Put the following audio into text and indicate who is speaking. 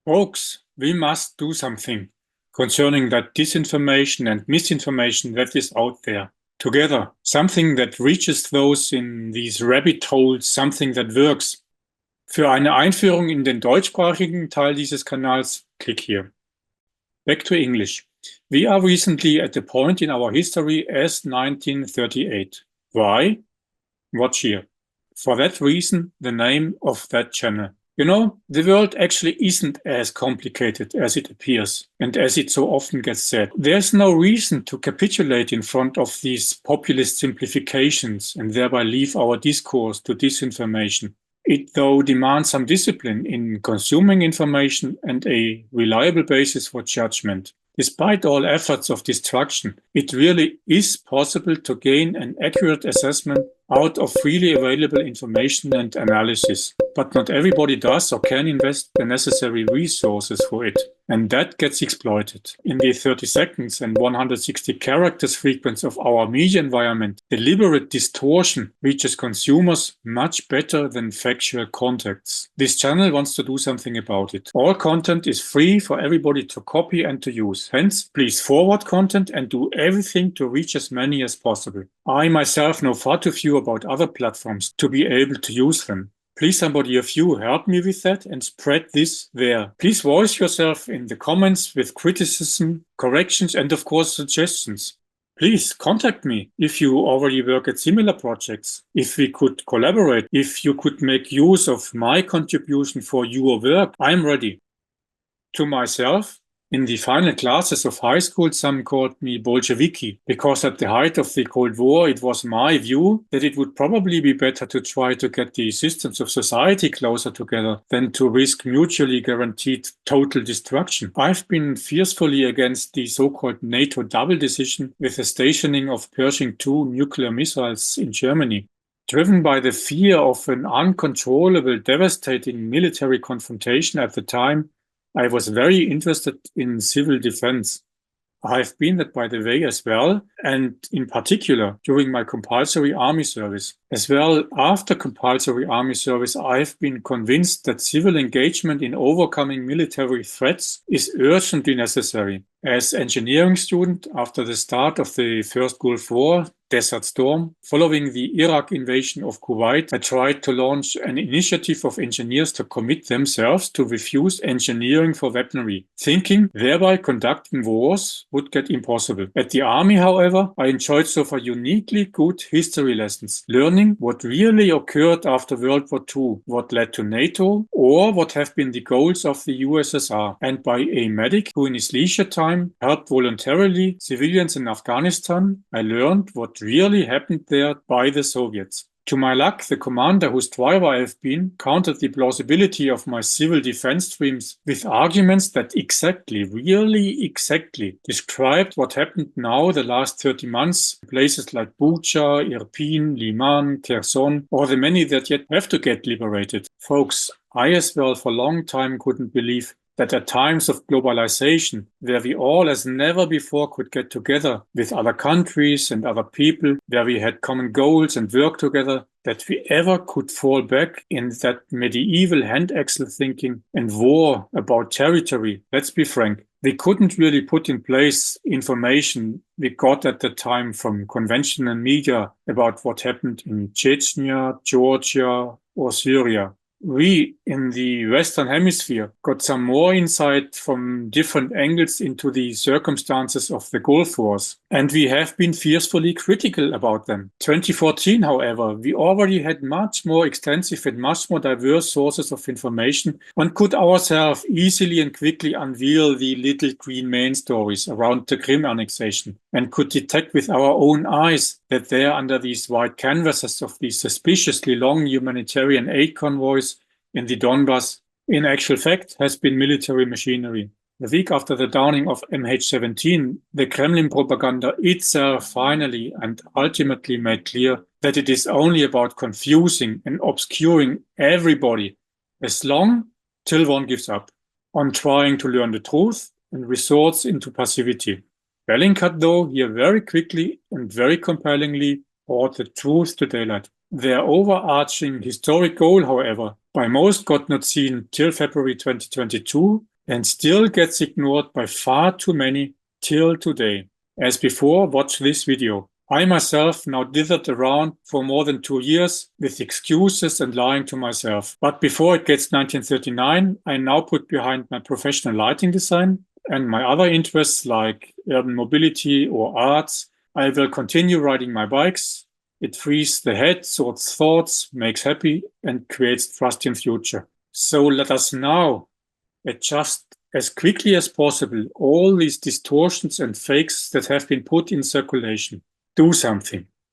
Speaker 1: Folks, we must do something concerning that disinformation and misinformation that is out there. Together, something that reaches those in these rabbit holes, something that works. Für eine Einführung in den deutschsprachigen Teil dieses Kanals, click here. Back to English. We are recently at a point in our history as 1938. Why? Watch here. For that reason, the name of that channel. You know, the world actually isn't as complicated as it appears, and as it so often gets said. There's no reason to capitulate in front of these populist simplifications and thereby leave our discourse to disinformation. It, though, demands some discipline in consuming information and a reliable basis for judgment. Despite all efforts of destruction, it really is possible to gain an accurate assessment out of freely available information and analysis. But not everybody does or can invest the necessary resources for it. And that gets exploited. In the 30 seconds and 160 characters frequency of our media environment, deliberate distortion reaches consumers much better than factual contacts. This channel wants to do something about it. All content is free for everybody to copy and to use. Hence, please forward content and do everything to reach as many as possible. I myself know far too few about other platforms to be able to use them. Please, somebody of you, help me with that and spread this there. Please voice yourself in the comments with criticism, corrections, and of course suggestions. Please contact me if you already work at similar projects, if we could collaborate, if you could make use of my contribution for your work. I'm ready. To myself, in the final classes of high school, some called me Bolsheviki, because at the height of the Cold War, it was my view that it would probably be better to try to get the systems of society closer together than to risk mutually guaranteed total destruction. I've been fiercely against the so-called NATO double decision with the stationing of Pershing II nuclear missiles in Germany. Driven by the fear of an uncontrollable, devastating military confrontation at the time, I was very interested in civil defense. I've been that, by the way, as well, and in particular during my compulsory army service. As well, after compulsory army service, I've been convinced that civil engagement in overcoming military threats is urgently necessary. As engineering student, after the start of the first Gulf War, Desert Storm, following the Iraq invasion of Kuwait, I tried to launch an initiative of engineers to commit themselves to refuse engineering for weaponry, thinking thereby conducting wars would get impossible. At the army, however, I enjoyed so far uniquely good history lessons, learning what really occurred after World War II, what led to NATO, or what have been the goals of the USSR, and by a medic who in his leisure time helped voluntarily civilians in Afghanistan, I learned what really happened there by the Soviets. To my luck, the commander whose driver I have been countered the plausibility of my civil defense dreams with arguments that really exactly described what happened now the last 30 months in places like Bucha, Irpin, Liman, Kherson, or the many that yet have to get liberated. Folks, I as well for a long time couldn't believe that at times of globalization, where we all as never before could get together with other countries and other people, where we had common goals and work together, that we ever could fall back in that medieval hand axle thinking and war about territory. Let's be frank. We couldn't really put in place information we got at the time from conventional media about what happened in Chechnya, Georgia, or Syria. We in the Western Hemisphere got some more insight from different angles into the circumstances of the Gulf Wars, and we have been fiercely critical about them. 2014, however, we already had much more extensive and much more diverse sources of information and could ourselves easily and quickly unveil the little green man stories around the Crimea annexation and could detect with our own eyes that there under these white canvases of these suspiciously long humanitarian aid convoys in the Donbass, in actual fact, has been military machinery. The week after the downing of MH17, the Kremlin propaganda itself finally and ultimately made clear that it is only about confusing and obscuring everybody as long till one gives up on trying to learn the truth and resorts into passivity. Bellingcat, though, here very quickly and very compellingly brought the truth to daylight. Their overarching historic goal, however, by most got not seen till February 2022, and still gets ignored by far too many till today. As before, watch this video. I myself now dithered around for more than 2 years with excuses and lying to myself. But before it gets 1939, I now put behind my professional lighting design and my other interests like urban mobility or arts. I will continue riding my bikes. It frees the head, sorts thoughts, makes happy, and creates trust in future. So let us now adjust as quickly as possible all these distortions and fakes that have been put in circulation. Do something.